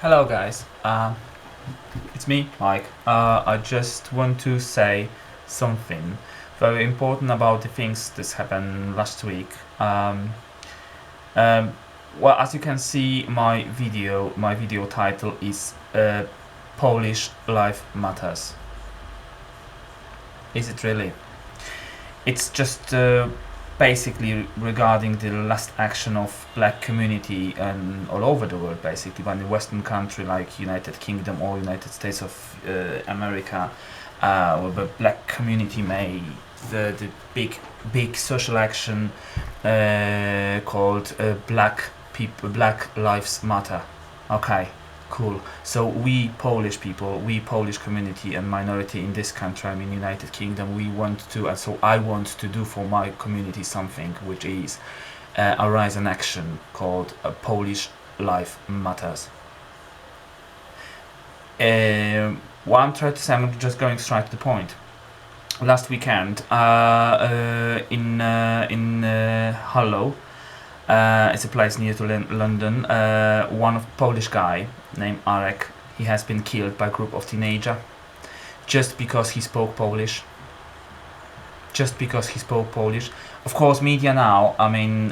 Hello guys, it's me, Mike. I just want to say something very important about the things that happened last week. Um, well, as you can see, my video title is Polish Life Matters. Is it really? It's just basically regarding the last action of black community and all over the world, basically, but in Western country like United Kingdom or United States of America, where the black community made the big social action called Black Lives Matter. Okay, cool. So we Polish people, we Polish community and minority in this country, I mean United Kingdom, we want to, and so I want to do for my community something which is a rise in action called Polish Life Matters. What I'm trying to say, I'm just going straight to the point. Last weekend in Harlow, it's a place near to London. One of Polish guy named Arek, he has been killed by a group of teenager just because he spoke Polish. Just because he spoke Polish. Of course, media now, I mean,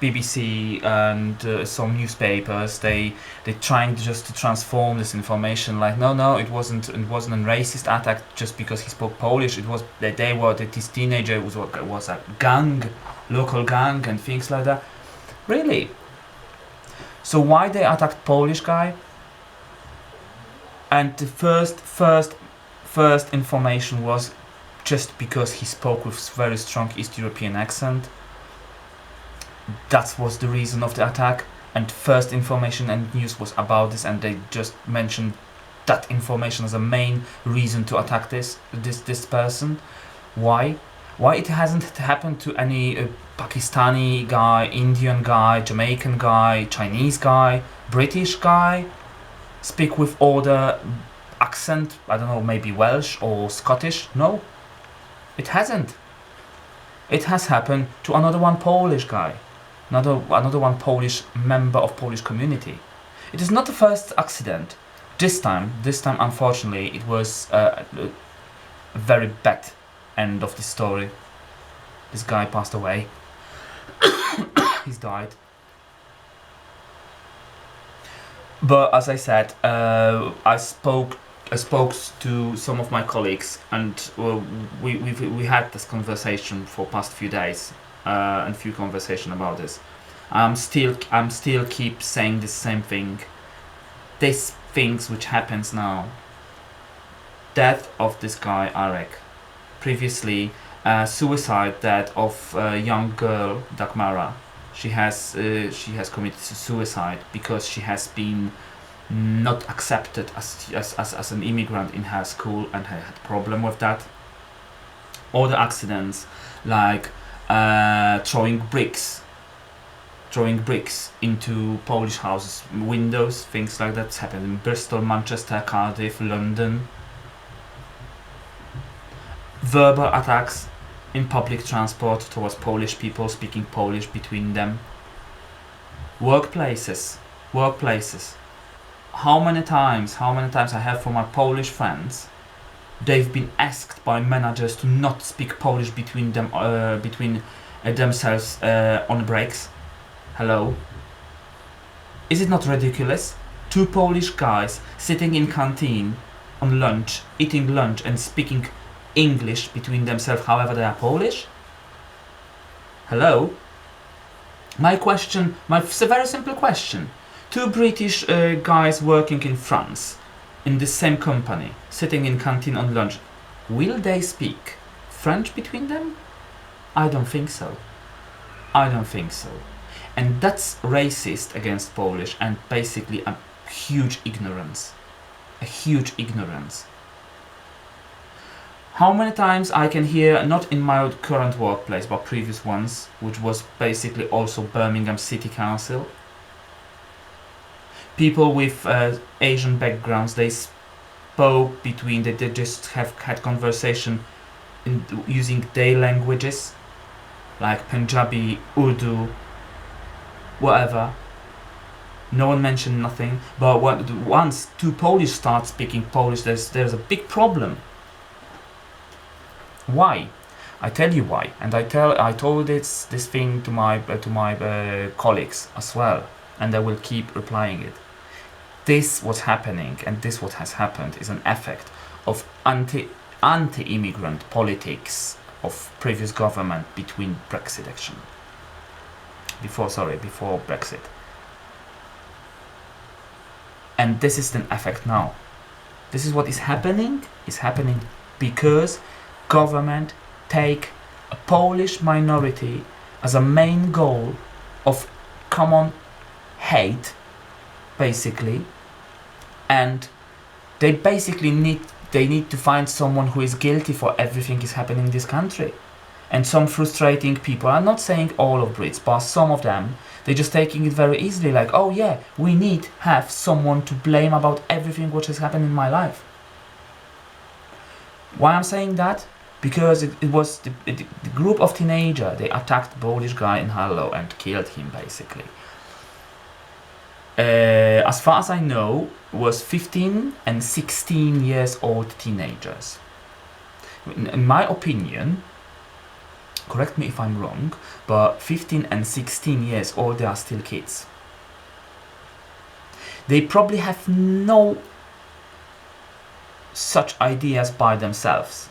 BBC and some newspapers, they trying just to transform this information like no, it wasn't a racist attack just because he spoke Polish. It was that this teenager was a gang, local gang and things like that. Really? So why they attacked Polish guy? And the first information was just because he spoke with very strong East European accent. That was the reason of the attack, and first information and news was about this, and they just mentioned that information as a main reason to attack this person. Why it hasn't happened to any Pakistani guy, Indian guy, Jamaican guy, Chinese guy, British guy speak with other accent, I don't know, maybe Welsh or Scottish? No, it hasn't. It has happened to another one Polish guy, another one Polish member of Polish community. It is not the first accident. This time, unfortunately, it was a very bad end of the story. This guy passed away. He's died. But as I said, I spoke to some of my colleagues, and we had this conversation for past few days, and few conversation about this. I'm still keep saying the same thing. These things which happens now. Death of this guy Arek. Previously, suicide death of a young girl Dagmara. She has committed suicide because she has been not accepted as an immigrant in her school and had problem with that. All the accidents like throwing bricks into Polish houses, windows, things like that happened in Bristol, Manchester, Cardiff, London. Verbal attacks in public transport towards Polish people speaking Polish between them. Workplaces. How many times I have from my Polish friends, they've been asked by managers to not speak Polish between themselves on breaks. Hello? Is it not ridiculous? Two Polish guys sitting in canteen on lunch, eating lunch and speaking English between themselves, however they are Polish? Hello? My very simple question. Two British guys working in France, in the same company, sitting in canteen on lunch. Will they speak French between them? I don't think so. And that's racist against Polish and basically a huge ignorance. How many times I can hear, not in my current workplace, but previous ones, which was basically also Birmingham City Council. People with Asian backgrounds, they spoke between, they just have had conversation using their languages, like Punjabi, Urdu, whatever. No one mentioned nothing. But once two Polish start speaking Polish, there's a big problem. Why? I tell you why, and I told this thing to my colleagues as well, and I will keep replying it. This what's happening, and this what has happened, is an effect of anti-immigrant politics of previous government between Brexit action. Before Brexit. And this is the effect now. This is what is happening. Is happening because government take a Polish minority as a main goal of common hate, basically, and they basically need to find someone who is guilty for everything is happening in this country. And some frustrating people, I'm not saying all of Brits, but some of them, they're just taking it very easily, like, oh yeah, we need to have someone to blame about everything what has happened in my life. Why I'm saying that? Because it was the group of teenagers, they attacked the Polish guy in Harlow and killed him, basically. As far as I know, was 15 and 16 years old teenagers. In my opinion, correct me if I'm wrong, but 15 and 16 years old, they are still kids. They probably have no such ideas by themselves.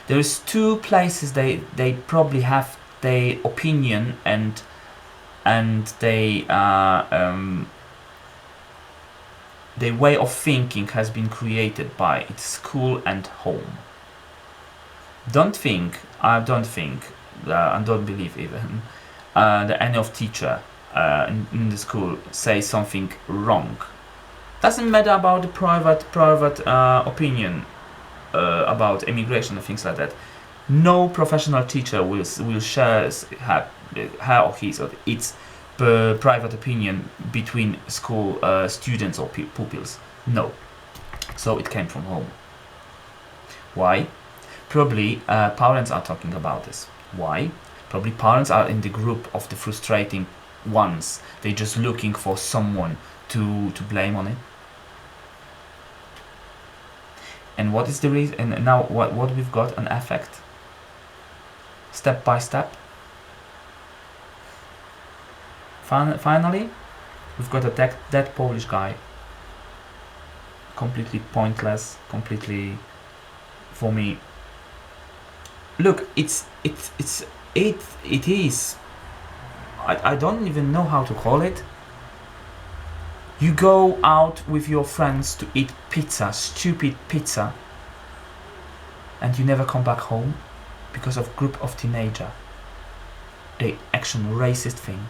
There is two places they probably have their opinion and their way of thinking has been created by its school and home. I don't think, and don't believe even, that any of teacher in the school say something wrong. Doesn't matter about the private opinion about immigration and things like that. No professional teacher will share her or his or its private opinion between school students or pupils. No. So it came from home. Why? Probably parents are talking about this. Why? Probably parents are in the group of the frustrating ones. They're just looking for someone to blame on it. And what is the reason? And now what we've got an effect. Step by step. Finally, we've got a dead Polish guy. Completely pointless. Completely, for me. Look, it is. I don't even know how to call it. You go out with your friends to eat pizza, stupid pizza, and you never come back home because of group of teenager. They action racist thing.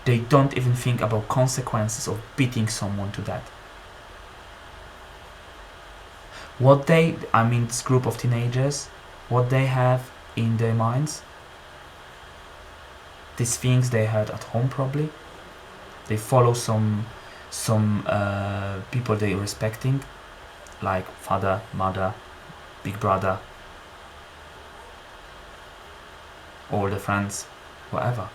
They don't even think about consequences of beating someone to that. This group of teenagers, what they have in their minds, these things they heard at home probably. They follow some people they respecting, like father, mother, big brother, older friends, whatever.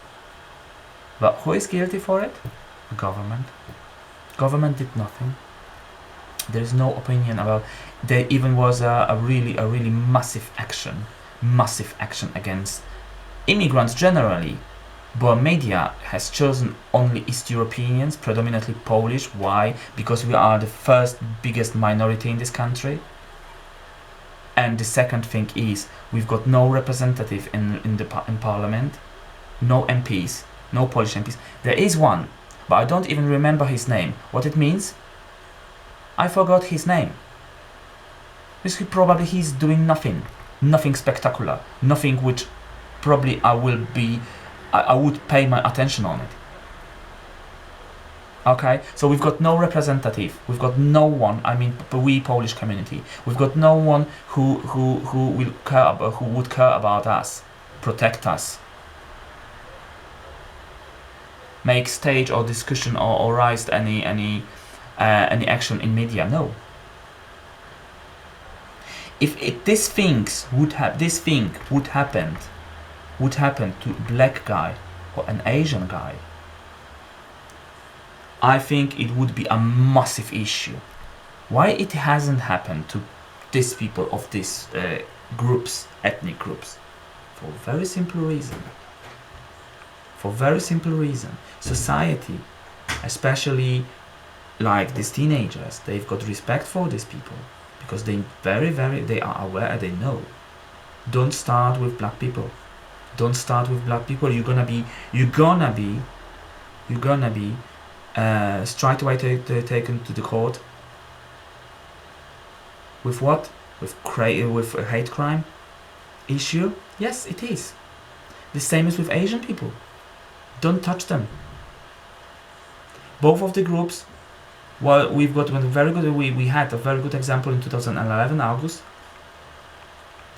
But who is guilty for it? The government. Government did nothing. There is no opinion about. There even was a really massive action against immigrants generally. But media has chosen only East Europeans, predominantly Polish. Why? Because we are the first biggest minority in this country. And the second thing is we've got no representative in parliament, no MPs, no Polish MPs. There is one, but I don't even remember his name. What it means? I forgot his name. Basically, probably he's doing nothing spectacular, nothing which probably I would pay my attention on it. Okay, so we've got no representative. We've got no one. We Polish community. We've got no one who will care about, who would care about us, protect us, make stage or discussion or raise any action in media. No. If this thing would happen to a black guy or an Asian guy, I think it would be a massive issue. Why it hasn't happened to these people of these groups, ethnic groups? For a very simple reason. For very simple reason. Society, especially like these teenagers, they've got respect for these people because they they are aware, they know. Don't start with black people. Don't start with black people. You're gonna be straight away taken to the court. With what? With a hate crime issue? Yes, it is. The same as with Asian people. Don't touch them. Both of the groups. Well, we've got a very good. We had a very good example in 2011 August.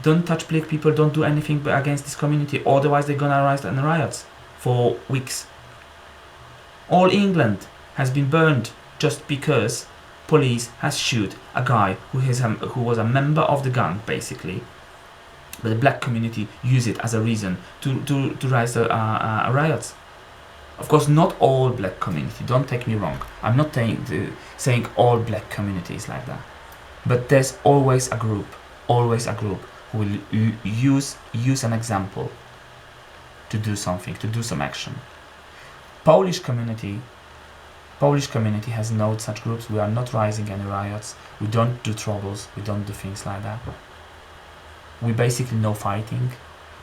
Don't touch black people. Don't do anything against this community. Otherwise, they're gonna rise in riots for weeks. All England has been burned just because police has shoot a guy who was a member of the gang, basically. But the black community use it as a reason to rise riots. Of course, not all black community. Don't take me wrong. I'm not saying all black communities like that. But there's always a group who will use an example to do something, to do some action. Polish community has no such groups. We are not rising any riots. We don't do troubles. We don't do things like that. We basically know fighting.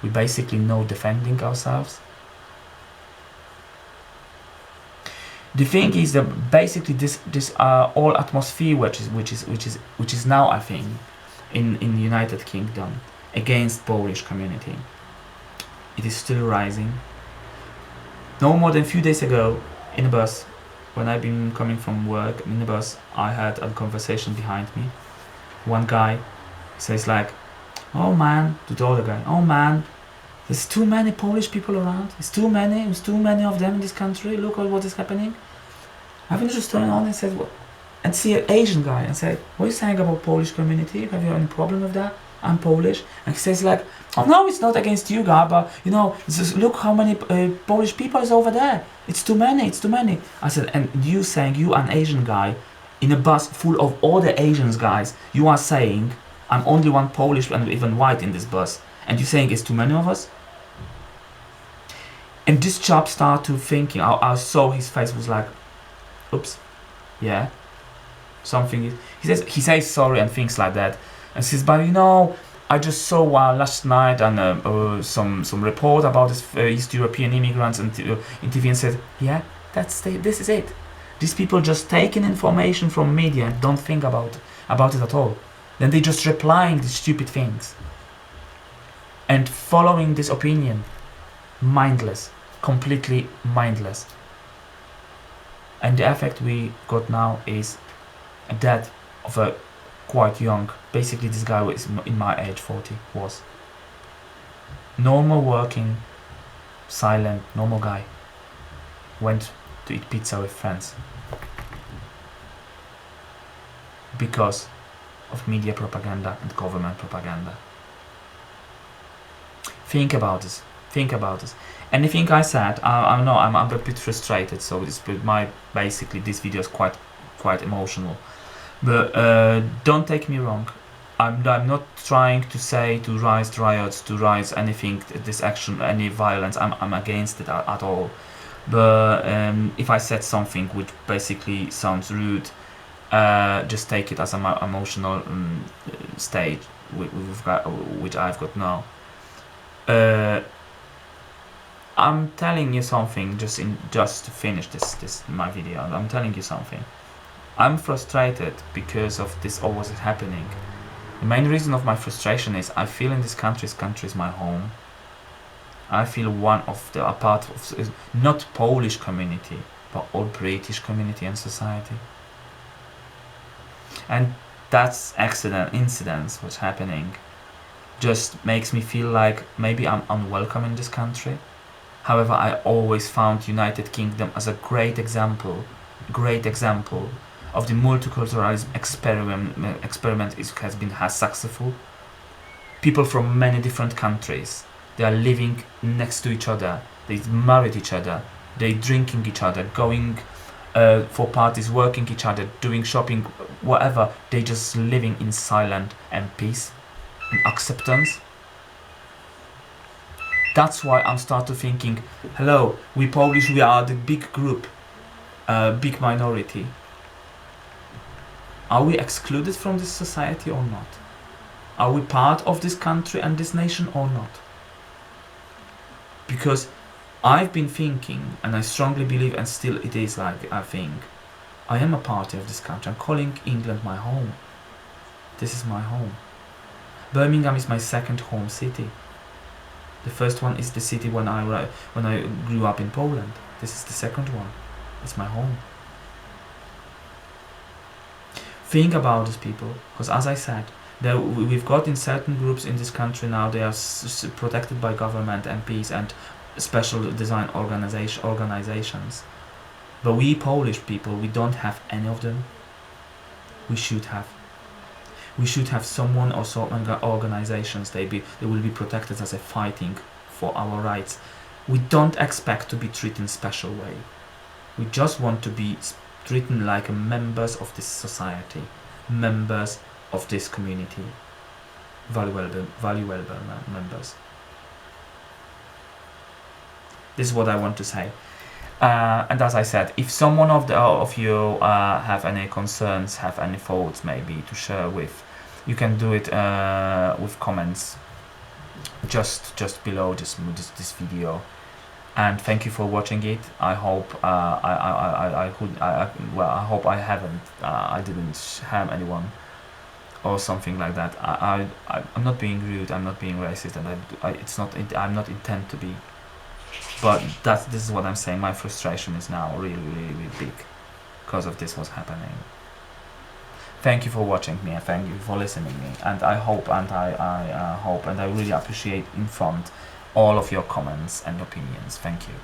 We basically know defending ourselves. The thing is that basically this whole atmosphere which is now, I think, in the United Kingdom against Polish community, it is still rising. No more than a few days ago, in a bus, when I've been coming from work in the bus, I had a conversation behind me. One guy says like, "Oh man," to the other guy, "Oh man, there's too many Polish people around. There's too many of them in this country. Look at what is happening." I've been just turning on and said, "What?" And see an Asian guy and say, "What are you saying about Polish community? Have you any problem with that? I'm Polish." And he says like, "Oh no, it's not against you, guy, but you know, just look how many Polish people is over there. It's too many. It's too many." I said, "And you saying, you an Asian guy in a bus full of all the Asians guys, you are saying I'm only one Polish and even white in this bus, and you're saying it's too many of us?" And this chap started to thinking. I saw his face was like, "Oops, yeah." Something. He says sorry and things like that, and says, "But you know, I just saw last night and some report about this East European immigrants and in TV and said, yeah, this is it. These people just taking information from media and don't think about it at all. Then they just replying these stupid things and following this opinion, mindless, completely mindless. And the effect we got now is a death of a quite young, basically this guy was in my age, 40, was normal working, silent, normal guy, went to eat pizza with friends because of media propaganda and government propaganda. Think about this. Anything I said, I know I'm a bit frustrated, so this video is quite emotional. But don't take me wrong. I'm not trying to say to rise riots, to rise anything, this action, any violence. I'm against it at all. But if I said something which basically sounds rude, just take it as an emotional stage which I've got now. I'm telling you something just to finish this my video. I'm telling you something. I'm frustrated because of this always happening. The main reason of my frustration is I feel in this country is my home. I feel a part of not Polish community, but all British community and society. And that's incidents what's happening just makes me feel like maybe I'm unwelcome in this country. However, I always found United Kingdom as a great example of the multiculturalism experiment has successful. People from many different countries, they are living next to each other, they married each other, they drinking each other, going for parties, working each other, doing shopping, whatever. They just living in silence and peace and acceptance. That's why I'm started thinking, hello, we Polish, we are the big group, big minority. Are we excluded from this society or not? Are we part of this country and this nation or not? Because I've been thinking, and I strongly believe, and still it is like I think, I am a part of this country. I'm calling England my home. This is my home. Birmingham is my second home city. The first one is the city when I grew up in Poland. This is the second one. It's my home. Think about these people, because as I said, we've got in certain groups in this country now, they are protected by government, MPs and special design organizations. But we Polish people, we don't have any of them. We should have. We should have someone or some organizations. They will be protected as a fighting for our rights. We don't expect to be treated in a special way. We just want to be treated like members of this society, members of this community, valuable members. This is what I want to say. And as I said, if someone of you have any concerns, have any thoughts maybe to share with, you can do it with comments just below this video. And thank you for watching it. I hope I hope I didn't harm anyone or something like that. I'm not being rude. I'm not being racist, and I'm not intent to be. But this is what I'm saying. My frustration is now really, really, really big because of this was happening. Thank you for watching me, and thank you for listening me. And I hope, and I hope, and I really appreciate in front all of your comments and opinions. Thank you.